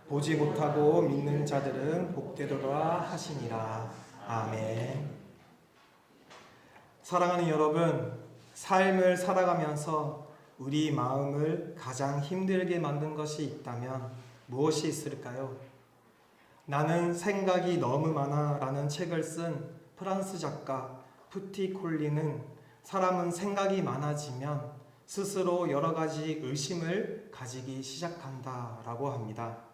보지 못하고 믿는 자들은 복되도다 하시니라. 아멘. 사랑하는 여러분, 삶을 살아가면서 우리 마음을 가장 힘들게 만든 것이 있다면 무엇이 있을까요? 나는 생각이 너무 많아 라는 책을 쓴 프랑스 작가 푸티 콜리는 사람은 생각이 많아지면 스스로 여러 가지 의심을 가지기 시작한다 라고 합니다.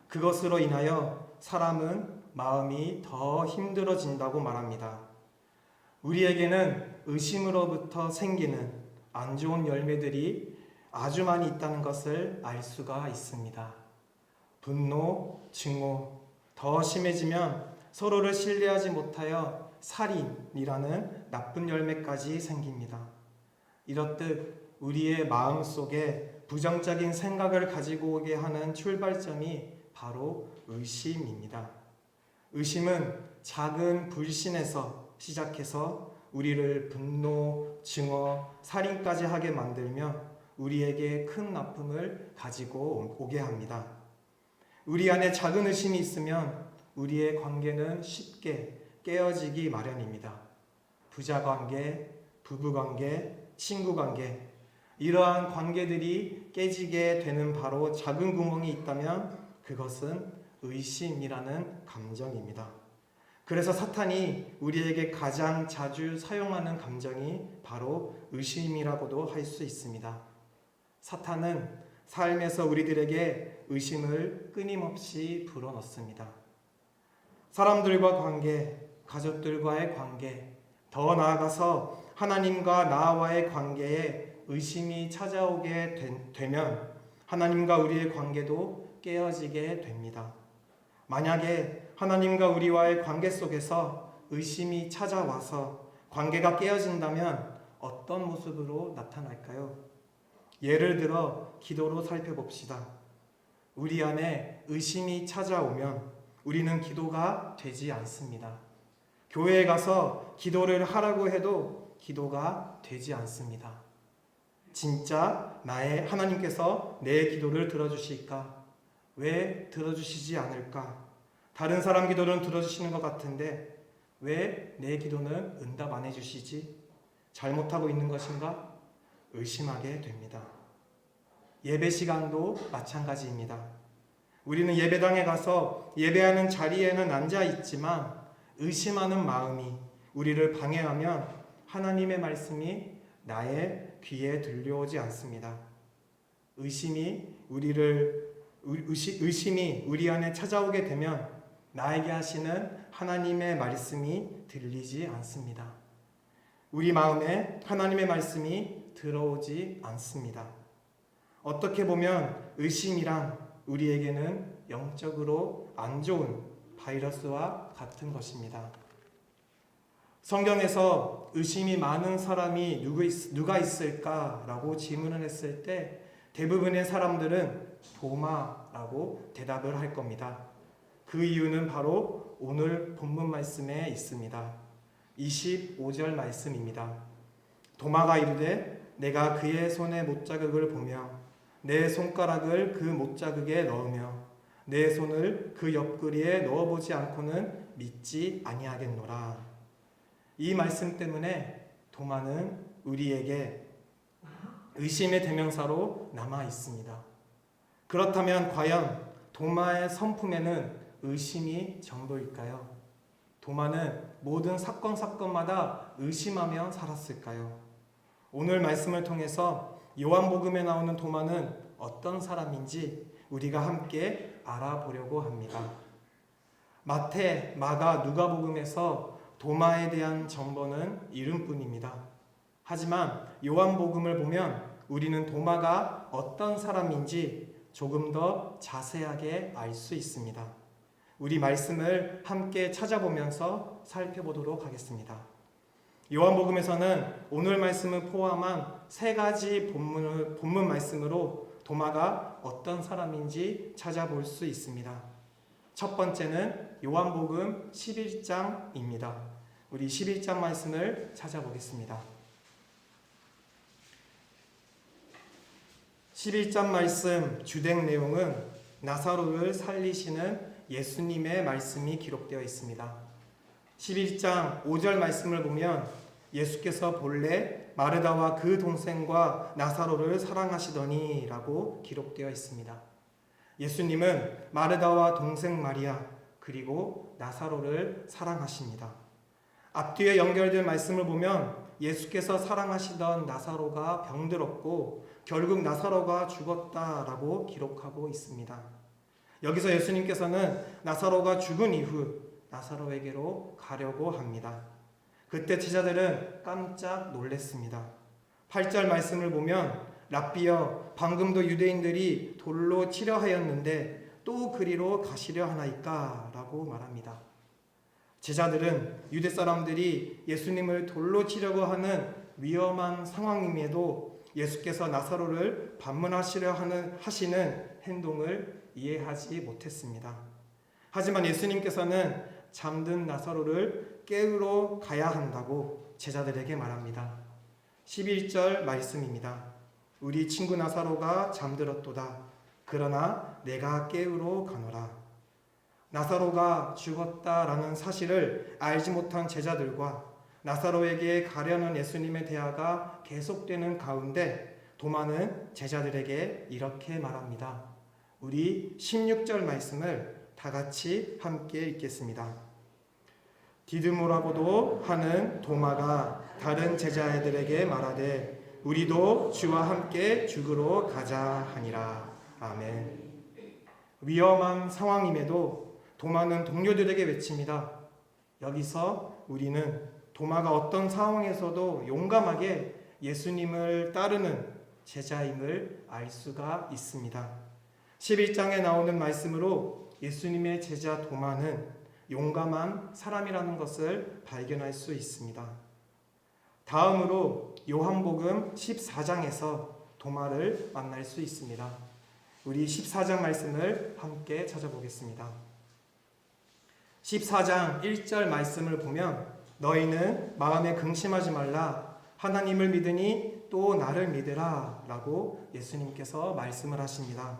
그것으로 인하여 사람은 마음이 더 힘들어진다고 말합니다. 우리에게는 의심으로부터 생기는 안 좋은 열매들이 아주 많이 있다는 것을 알 수가 있습니다. 분노, 증오, 더 심해지면 서로를 신뢰하지 못하여 살인이라는 나쁜 열매까지 생깁니다. 이렇듯 우리의 마음 속에 부정적인 생각을 가지고 오게 하는 출발점이 바로 의심입니다. 의심은 작은 불신에서 시작해서 우리를 분노, 증오, 살인까지 하게 만들며 우리에게 큰 아픔을 가지고 오게 합니다. 우리 안에 작은 의심이 있으면 우리의 관계는 쉽게 깨어지기 마련입니다. 부자관계, 부부관계, 친구관계, 이러한 관계들이 깨지게 되는 바로 작은 구멍이 있다면 그것은 의심이라는 감정입니다. 그래서 사탄이 우리에게 가장 자주 사용하는 감정이 바로 의심이라고도 할 수 있습니다. 사탄은 삶에서 우리들에게 의심을 끊임없이 불어넣습니다. 사람들과 관계, 가족들과의 관계, 더 나아가서 하나님과 나와의 관계에 의심이 찾아오게 되면 하나님과 우리의 관계도 깨어지게 됩니다. 만약에 하나님과 우리와의 관계 속에서 의심이 찾아와서 관계가 깨어진다면 어떤 모습으로 나타날까요? 예를 들어 기도로 살펴봅시다. 우리 안에 의심이 찾아오면 우리는 기도가 되지 않습니다. 교회에 가서 기도를 하라고 해도 기도가 되지 않습니다. 진짜 나의 하나님께서 내 기도를 들어주실까? 왜 들어주시지 않을까? 다른 사람 기도는 들어주시는 것 같은데 왜 내 기도는 응답 안 해주시지? 잘못하고 있는 것인가? 의심하게 됩니다. 예배 시간도 마찬가지입니다. 우리는 예배당에 가서 예배하는 자리에는 앉아 있지만 의심하는 마음이 우리를 방해하면 하나님의 말씀이 나의 귀에 들려오지 않습니다. 의심이 우리 안에 찾아오게 되면 나에게 하시는 하나님의 말씀이 들리지 않습니다. 우리 마음에 하나님의 말씀이 들어오지 않습니다. 어떻게 보면 의심이란 우리에게는 영적으로 안 좋은 바이러스와 같은 것입니다. 성경에서 의심이 많은 사람이 누가 있을까라고 질문을 했을 때 대부분의 사람들은 도마라고 대답을 할 겁니다. 그 이유는 바로 오늘 본문 말씀에 있습니다. 25절 말씀입니다. 도마가 이르되 내가 그의 손의 못자국을 보며 내 손가락을 그 못자국에 넣으며 내 손을 그 옆구리에 넣어보지 않고는 믿지 아니하겠노라. 이 말씀 때문에 도마는 우리에게 의심의 대명사로 남아 있습니다. 그렇다면 과연 도마의 성품에는 의심이 전부일까요? 도마는 모든 사건마다 의심하며 살았을까요? 오늘 말씀을 통해서 요한복음에 나오는 도마는 어떤 사람인지 우리가 함께 알아보려고 합니다. 마태, 마가, 누가복음에서 도마에 대한 정보는 이름뿐입니다. 하지만 요한복음을 보면 우리는 도마가 어떤 사람인지 조금 더 자세하게 알 수 있습니다. 우리 말씀을 함께 찾아보면서 살펴보도록 하겠습니다. 요한복음에서는 오늘 말씀을 포함한 3가지 본문 말씀으로 도마가 어떤 사람인지 찾아볼 수 있습니다. 첫 번째는 요한복음 11장입니다. 우리 11장 말씀을 찾아보겠습니다. 11장 말씀 주된 내용은 나사로를 살리시는 예수님의 말씀이 기록되어 있습니다. 11장 5절 말씀을 보면 예수께서 본래 마르다와 그 동생과 나사로를 사랑하시더니 라고 기록되어 있습니다. 예수님은 마르다와 동생 마리아 그리고 나사로를 사랑하십니다. 앞뒤에 연결된 말씀을 보면 예수께서 사랑하시던 나사로가 병들었고 결국 나사로가 죽었다라고 기록하고 있습니다. 여기서 예수님께서는 나사로가 죽은 이후 나사로에게로 가려고 합니다. 그때 제자들은 깜짝 놀랐습니다. 8절 말씀을 보면 랍비여 방금도 유대인들이 돌로 치려 하였는데 또 그리로 가시려 하나이까? 라고 말합니다. 제자들은 유대 사람들이 예수님을 돌로 치려고 하는 위험한 상황임에도 예수께서 나사로를 방문하시려 하시는 행동을 이해하지 못했습니다. 하지만 예수님께서는 잠든 나사로를 깨우러 가야 한다고 제자들에게 말합니다. 11절 말씀입니다. 우리 친구 나사로가 잠들었도다. 그러나 내가 깨우러 가노라. 나사로가 죽었다라는 사실을 알지 못한 제자들과 나사로에게 가려는 예수님의 대화가 계속되는 가운데 도마는 제자들에게 이렇게 말합니다. 우리 16절 말씀을 다 같이 함께 읽겠습니다. 디드모라고도 하는 도마가 다른 제자들에게 말하되 우리도 주와 함께 죽으러 가자 하니라. 아멘. 위험한 상황임에도 도마는 동료들에게 외칩니다. 여기서 우리는 도마가 어떤 상황에서도 용감하게 예수님을 따르는 제자임을 알 수가 있습니다. 11장에 나오는 말씀으로 예수님의 제자 도마는 용감한 사람이라는 것을 발견할 수 있습니다. 다음으로 요한복음 14장에서 도마를 만날 수 있습니다. 우리 14장 말씀을 함께 찾아보겠습니다. 14장 1절 말씀을 보면 너희는 마음에 근심하지 말라. 하나님을 믿으니 또 나를 믿으라 라고 예수님께서 말씀을 하십니다.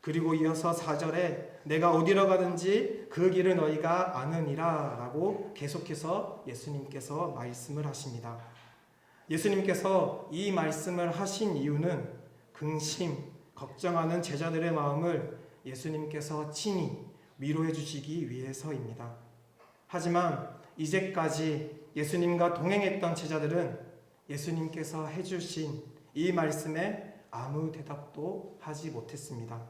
그리고 이어서 4절에 내가 어디로 가든지 그 길을 너희가 아느니라 라고 계속해서 예수님께서 말씀을 하십니다. 예수님께서 이 말씀을 하신 이유는 근심, 걱정하는 제자들의 마음을 예수님께서 친히 위로해 주시기 위해서입니다. 하지만 이제까지 예수님과 동행했던 제자들은 예수님께서 해주신 이 말씀에 아무 대답도 하지 못했습니다.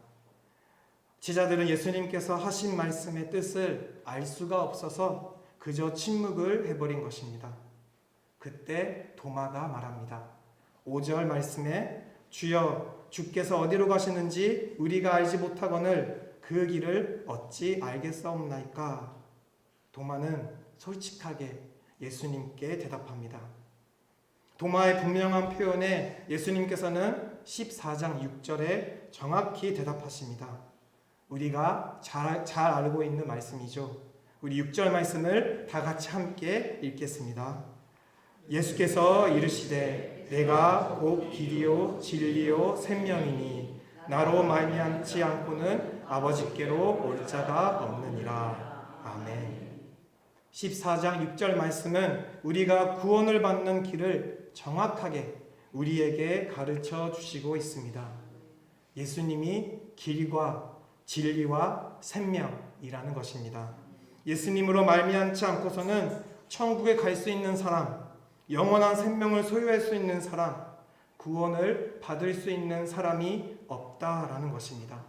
제자들은 예수님께서 하신 말씀의 뜻을 알 수가 없어서 그저 침묵을 해버린 것입니다. 그때 도마가 말합니다. 5절 말씀에 주여 주께서 어디로 가시는지 우리가 알지 못하거늘 그 길을 어찌 알겠사옵나이까? 도마는 솔직하게 예수님께 대답합니다. 도마의 분명한 표현에 예수님께서는 14장 6절에 정확히 대답하십니다. 우리가 잘 알고 있는 말씀이죠. 우리 6절 말씀을 다 같이 함께 읽겠습니다. 예수께서 이르시되 내가 곧 길이요 진리요 생명이니 나로 말미암지 않고는 아버지께로 올 자가 없느니라. 아멘. 14장 6절 말씀은 우리가 구원을 받는 길을 정확하게 우리에게 가르쳐 주시고 있습니다. 예수님이 길과 진리와 생명이라는 것입니다. 예수님으로 말미암지 않고서는 천국에 갈 수 있는 사람, 영원한 생명을 소유할 수 있는 사람, 구원을 받을 수 있는 사람이 없다라는 것입니다.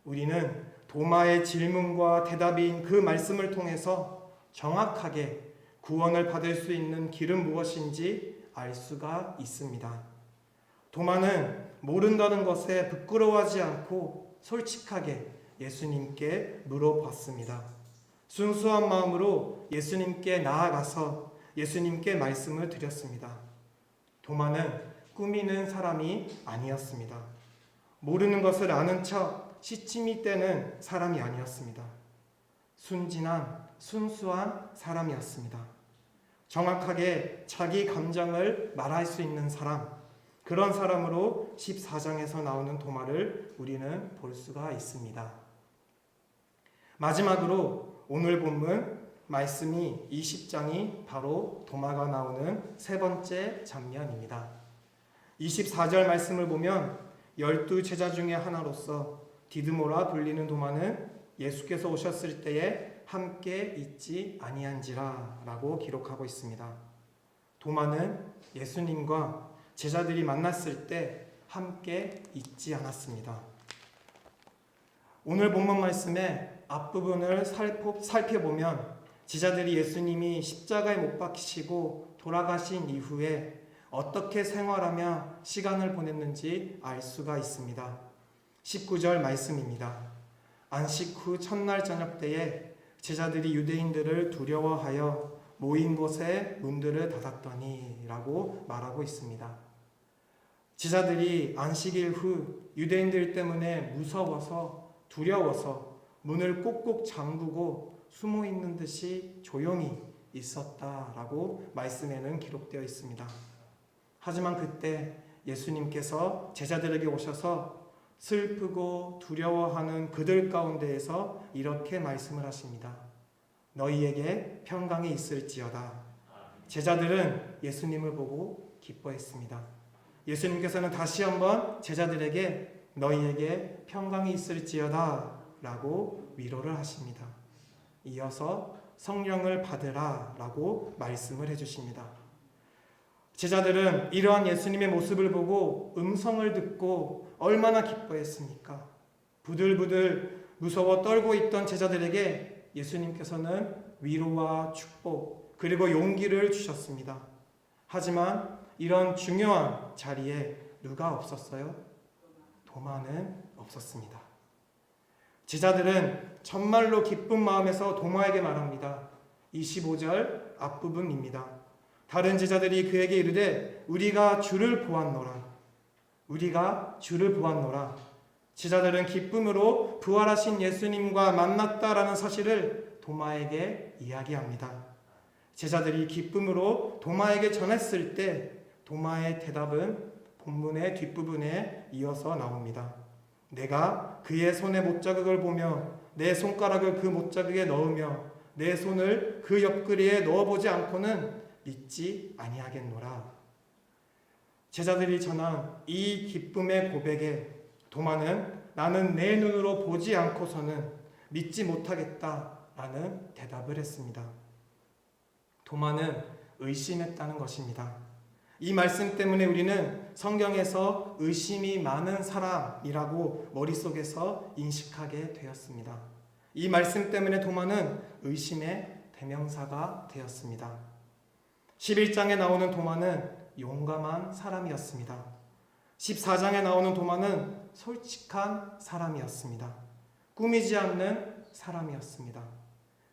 우리는 도마의 질문과 대답인 그 말씀을 통해서 정확하게 구원을 받을 수 있는 길은 무엇인지 알 수가 있습니다. 도마는 모른다는 것에 부끄러워하지 않고 솔직하게 예수님께 물어봤습니다. 순수한 마음으로 예수님께 나아가서 예수님께 말씀을 드렸습니다. 도마는 꾸미는 사람이 아니었습니다. 모르는 것을 아는 척 시치미 떼는 사람이 아니었습니다. 순진한 순수한 사람이었습니다. 정확하게 자기 감정을 말할 수 있는 사람, 그런 사람으로 14장에서 나오는 도마를 우리는 볼 수가 있습니다. 마지막으로 오늘 본문 말씀이 20장이 바로 도마가 나오는 세 번째 장면입니다. 24절 말씀을 보면 12제자 중에 하나로서 디드모라 불리는 도마는 예수께서 오셨을 때에 함께 있지 아니한지라 라고 기록하고 있습니다. 도마는 예수님과 제자들이 만났을 때 함께 있지 않았습니다. 오늘 본문 말씀의 앞부분을 살펴보면 제자들이 예수님이 십자가에 못 박히시고 돌아가신 이후에 어떻게 생활하며 시간을 보냈는지 알 수가 있습니다. 19절 말씀입니다. 안식 후 첫날 저녁 때에 제자들이 유대인들을 두려워하여 모인 곳에 문들을 닫았더니 라고 말하고 있습니다. 제자들이 안식일 후 유대인들 때문에 무서워서 두려워서 문을 꼭꼭 잠그고 숨어 있는 듯이 조용히 있었다라고 말씀에는 기록되어 있습니다. 하지만 그때 예수님께서 제자들에게 오셔서 슬프고 두려워하는 그들 가운데에서 이렇게 말씀을 하십니다. 너희에게 평강이 있을지어다. 제자들은 예수님을 보고 기뻐했습니다. 예수님께서는 다시 한번 제자들에게 너희에게 평강이 있을지어다 라고 위로를 하십니다. 이어서 성령을 받으라 라고 말씀을 해주십니다. 제자들은 이러한 예수님의 모습을 보고 음성을 듣고 얼마나 기뻐했습니까? 부들부들 무서워 떨고 있던 제자들에게 예수님께서는 위로와 축복 그리고 용기를 주셨습니다. 하지만 이런 중요한 자리에 누가 없었어요? 도마는 없었습니다. 제자들은 정말로 기쁜 마음에서 도마에게 말합니다. 25절 앞부분입니다. 다른 제자들이 그에게 이르되 우리가 주를 보았노라. 우리가 주를 보았노라. 제자들은 기쁨으로 부활하신 예수님과 만났다라는 사실을 도마에게 이야기합니다. 제자들이 기쁨으로 도마에게 전했을 때 도마의 대답은 본문의 뒷부분에 이어서 나옵니다. 내가 그의 손의 못자국을 보며 내 손가락을 그 못자국에 넣으며 내 손을 그 옆구리에 넣어보지 않고는 믿지 아니하겠노라. 제자들이 전한 이 기쁨의 고백에 도마는 나는 내 눈으로 보지 않고서는 믿지 못하겠다라는 대답을 했습니다. 도마는 의심했다는 것입니다. 이 말씀 때문에 우리는 성경에서 의심이 많은 사람이라고 머릿속에서 인식하게 되었습니다. 이 말씀 때문에 도마는 의심의 대명사가 되었습니다. 11장에 나오는 도마는 용감한 사람이었습니다. 14장에 나오는 도마는 솔직한 사람이었습니다. 꾸미지 않는 사람이었습니다.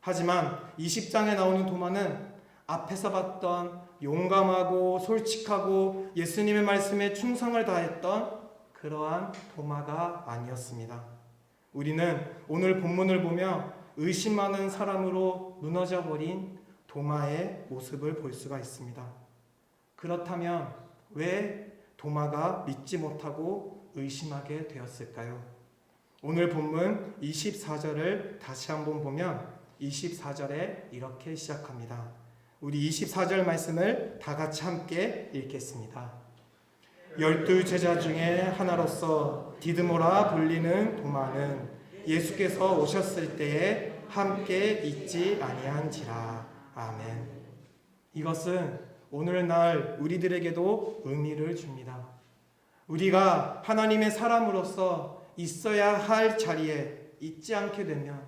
하지만 20장에 나오는 도마는 앞에서 봤던 용감하고 솔직하고 예수님의 말씀에 충성을 다했던 그러한 도마가 아니었습니다. 우리는 오늘 본문을 보며 의심 많은 사람으로 무너져 버린 도마의 모습을 볼 수가 있습니다. 그렇다면 왜 도마가 믿지 못하고 의심하게 되었을까요? 오늘 본문 24절을 다시 한번 보면 24절에 이렇게 시작합니다. 우리 24절 말씀을 다 같이 함께 읽겠습니다. 12제자 중에 하나로서 디드모라 불리는 도마는 예수께서 오셨을 때에 함께 있지 아니한지라. 아멘. 이것은 오늘날 우리들에게도 의미를 줍니다. 우리가 하나님의 사람으로서 있어야 할 자리에 있지 않게 되면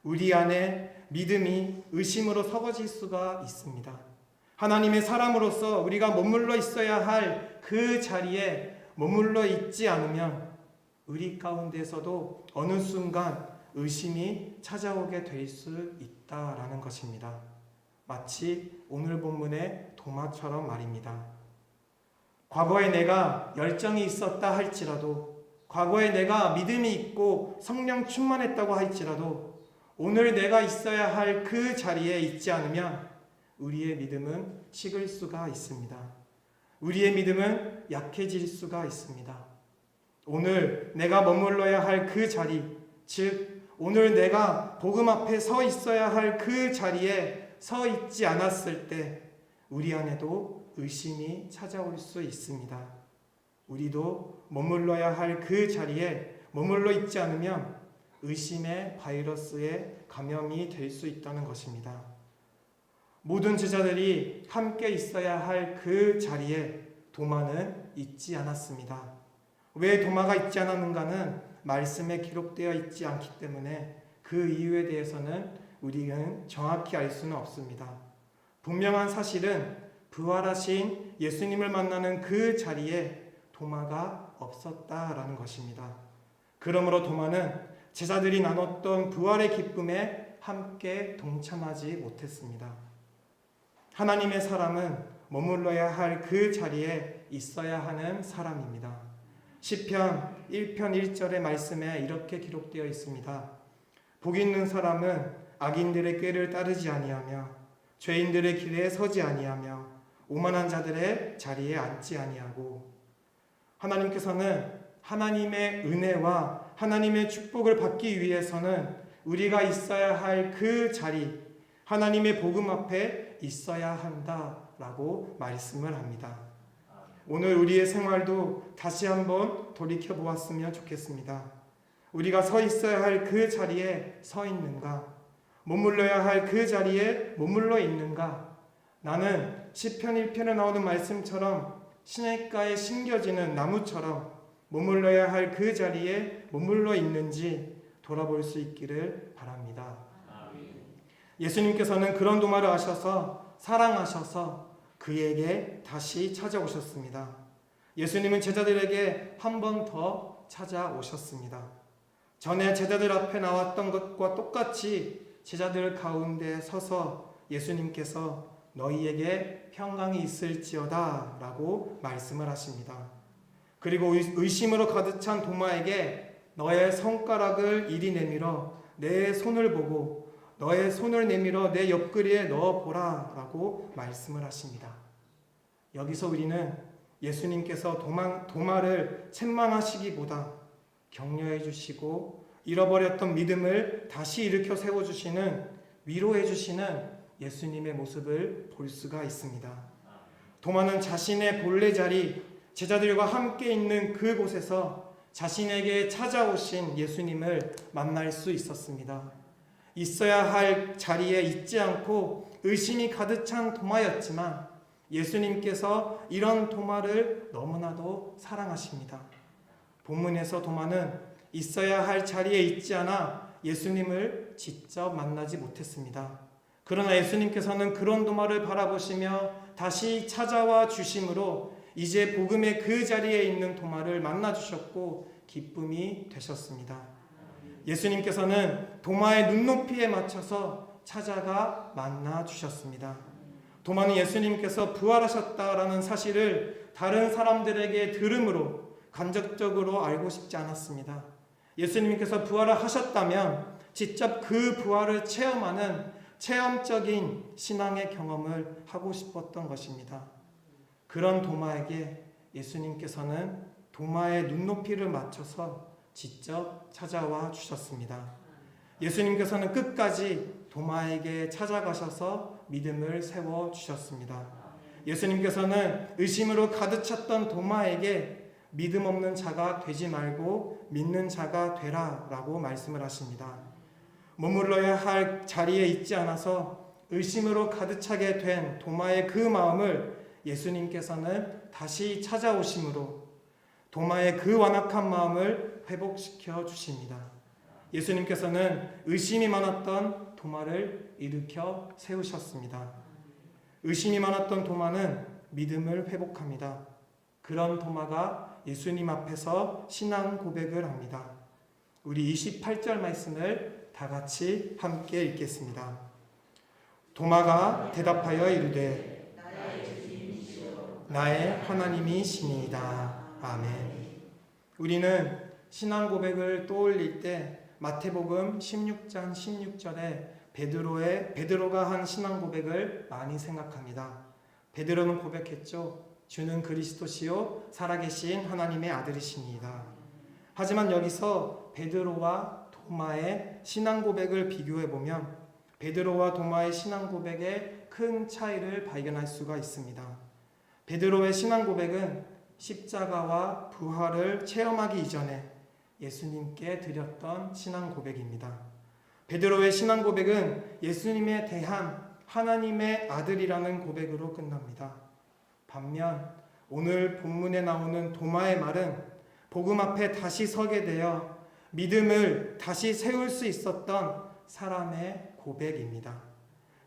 우리 안에 믿음이 의심으로 섞어질 수가 있습니다. 하나님의 사람으로서 우리가 머물러 있어야 할 그 자리에 머물러 있지 않으면 우리 가운데서도 어느 순간 의심이 찾아오게 될 수 있다라는 것입니다. 마치 오늘 본문의 도마처럼 말입니다. 과거에 내가 열정이 있었다 할지라도, 과거에 내가 믿음이 있고 성령 충만했다고 할지라도 오늘 내가 있어야 할 그 자리에 있지 않으면 우리의 믿음은 식을 수가 있습니다. 우리의 믿음은 약해질 수가 있습니다. 오늘 내가 머물러야 할 그 자리, 즉 오늘 내가 복음 앞에 서 있어야 할 그 자리에 서 있지 않았을 때 우리 안에도 의심이 찾아올 수 있습니다. 우리도 머물러야 할 그 자리에 머물러 있지 않으면 의심의 바이러스에 감염이 될 수 있다는 것입니다. 모든 제자들이 함께 있어야 할 그 자리에 도마는 있지 않았습니다. 왜 도마가 있지 않았는가는 말씀에 기록되어 있지 않기 때문에 그 이유에 대해서는 우리는 정확히 알 수는 없습니다. 분명한 사실은 부활하신 예수님을 만나는 그 자리에 도마가 없었다라는 것입니다. 그러므로 도마는 제자들이 나눴던 부활의 기쁨에 함께 동참하지 못했습니다. 하나님의 사람은 머물러야 할 그 자리에 있어야 하는 사람입니다. 시편 1편 1절의 말씀에 이렇게 기록되어 있습니다. 복 있는 사람은 악인들의 꾀를 따르지 아니하며 죄인들의 길에 서지 아니하며 오만한 자들의 자리에 앉지 아니하고. 하나님께서는 하나님의 은혜와 하나님의 축복을 받기 위해서는 우리가 있어야 할 그 자리, 하나님의 복음 앞에 있어야 한다라고 말씀을 합니다. 오늘 우리의 생활도 다시 한번 돌이켜 보았으면 좋겠습니다. 우리가 서 있어야 할 그 자리에 서 있는가? 머물러야 할 그 자리에 머물러 있는가? 나는 시편 1편에 나오는 말씀처럼 시냇가에 심겨지는 나무처럼 머물러야 할 그 자리에 머물러 있는지 돌아볼 수 있기를 바랍니다. 예수님께서는 그런 도마를 아셔서 사랑하셔서 그에게 다시 찾아오셨습니다. 예수님은 제자들에게 한 번 더 찾아오셨습니다. 전에 제자들 앞에 나왔던 것과 똑같이 제자들 가운데 서서 예수님께서 너희에게 평강이 있을지어다 라고 말씀을 하십니다. 그리고 의심으로 가득 찬 도마에게 너의 손가락을 이리 내밀어 내 손을 보고 너의 손을 내밀어 내 옆구리에 넣어보라 라고 말씀을 하십니다. 여기서 우리는 예수님께서 도마를 책망하시기보다 격려해 주시고 잃어버렸던 믿음을 다시 일으켜 세워주시는, 위로해 주시는 예수님의 모습을 볼 수가 있습니다. 도마는 자신의 본래 자리, 제자들과 함께 있는 그곳에서 자신에게 찾아오신 예수님을 만날 수 있었습니다. 있어야 할 자리에 있지 않고 의심이 가득 찬 도마였지만 예수님께서 이런 도마를 너무나도 사랑하십니다. 본문에서 도마는 있어야 할 자리에 있지 않아 예수님을 직접 만나지 못했습니다. 그러나 예수님께서는 그런 도마를 바라보시며 다시 찾아와 주심으로 이제 복음의 그 자리에 있는 도마를 만나 주셨고 기쁨이 되셨습니다. 예수님께서는 도마의 눈높이에 맞춰서 찾아가 만나 주셨습니다. 도마는 예수님께서 부활하셨다라는 사실을 다른 사람들에게 들음으로 간접적으로 알고 싶지 않았습니다. 예수님께서 부활을 하셨다면 직접 그 부활을 체험하는 체험적인 신앙의 경험을 하고 싶었던 것입니다. 그런 도마에게 예수님께서는 도마의 눈높이를 맞춰서 직접 찾아와 주셨습니다. 예수님께서는 끝까지 도마에게 찾아가셔서 믿음을 세워 주셨습니다. 예수님께서는 의심으로 가득 찼던 도마에게 믿음 없는 자가 되지 말고 믿는 자가 되라 라고 말씀을 하십니다. 머물러야 할 자리에 있지 않아서 의심으로 가득 차게 된 도마의 그 마음을 예수님께서는 다시 찾아오심으로 도마의 그 완악한 마음을 회복시켜 주십니다. 예수님께서는 의심이 많았던 도마를 일으켜 세우셨습니다. 의심이 많았던 도마는 믿음을 회복합니다. 그런 도마가 예수님 앞에서 신앙 고백을 합니다. 우리 28절 말씀을 다 같이 함께 읽겠습니다. 도마가 대답하여 이르되 나의 하나님이시니이다. 아멘. 우리는 신앙 고백을 떠올릴 때 마태복음 16장 16절에 베드로가 한 신앙 고백을 많이 생각합니다. 베드로는 고백했죠. 주는 그리스도시요 살아계신 하나님의 아들이시니이다. 하지만 여기서 베드로와 도마의 신앙 고백을 비교해 보면 베드로와 도마의 신앙 고백에 큰 차이를 발견할 수가 있습니다. 베드로의 신앙 고백은 십자가와 부활을 체험하기 이전에 예수님께 드렸던 신앙 고백입니다. 베드로의 신앙 고백은 예수님에 대한 하나님의 아들이라는 고백으로 끝납니다. 반면 오늘 본문에 나오는 도마의 말은 복음 앞에 다시 서게 되어 믿음을 다시 세울 수 있었던 사람의 고백입니다.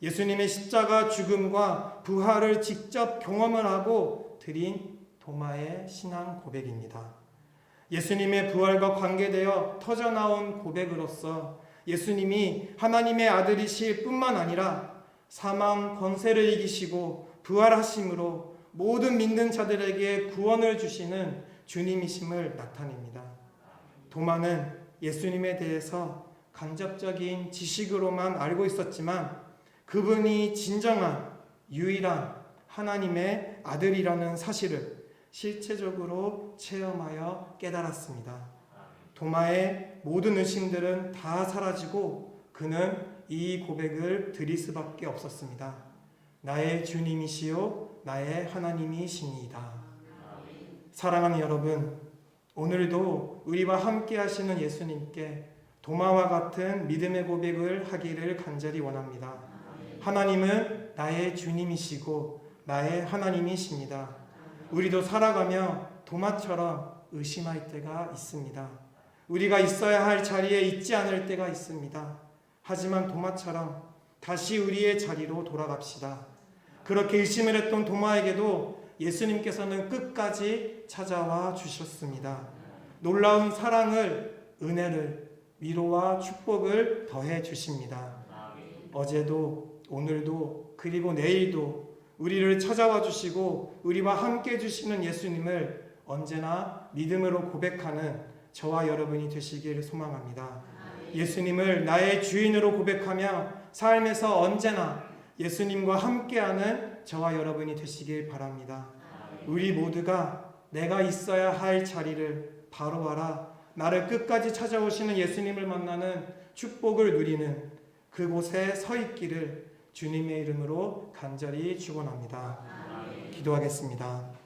예수님의 십자가 죽음과 부활을 직접 경험을 하고 드린 도마의 신앙 고백입니다. 예수님의 부활과 관계되어 터져나온 고백으로서 예수님이 하나님의 아들이실 뿐만 아니라 사망 권세를 이기시고 부활하심으로 모든 믿는 자들에게 구원을 주시는 주님이심을 나타냅니다. 도마는 예수님에 대해서 간접적인 지식으로만 알고 있었지만 그분이 진정한 유일한 하나님의 아들이라는 사실을 실체적으로 체험하여 깨달았습니다. 도마의 모든 의심들은 다 사라지고 그는 이 고백을 드릴 수밖에 없었습니다. 나의 주님이시요 나의 하나님이시니이다. 사랑하는 여러분, 오늘도 우리와 함께 하시는 예수님께 도마와 같은 믿음의 고백을 하기를 간절히 원합니다. 하나님은 나의 주님이시고 나의 하나님이십니다. 우리도 살아가며 도마처럼 의심할 때가 있습니다. 우리가 있어야 할 자리에 있지 않을 때가 있습니다. 하지만 도마처럼 다시 우리의 자리로 돌아갑시다. 그렇게 의심을 했던 도마에게도 예수님께서는 끝까지 찾아와 주셨습니다. 놀라운 사랑을, 은혜를, 위로와 축복을 더해 주십니다. 어제도 오늘도 그리고 내일도 우리를 찾아와 주시고 우리와 함께 해주시는 예수님을 언제나 믿음으로 고백하는 저와 여러분이 되시길 소망합니다. 예수님을 나의 주인으로 고백하며 삶에서 언제나 예수님과 함께하는 저와 여러분이 되시길 바랍니다. 우리 모두가 내가 있어야 할 자리를 바로 알아 나를 끝까지 찾아오시는 예수님을 만나는 축복을 누리는 그곳에 서 있기를 주님의 이름으로 간절히 축원합니다. 기도하겠습니다.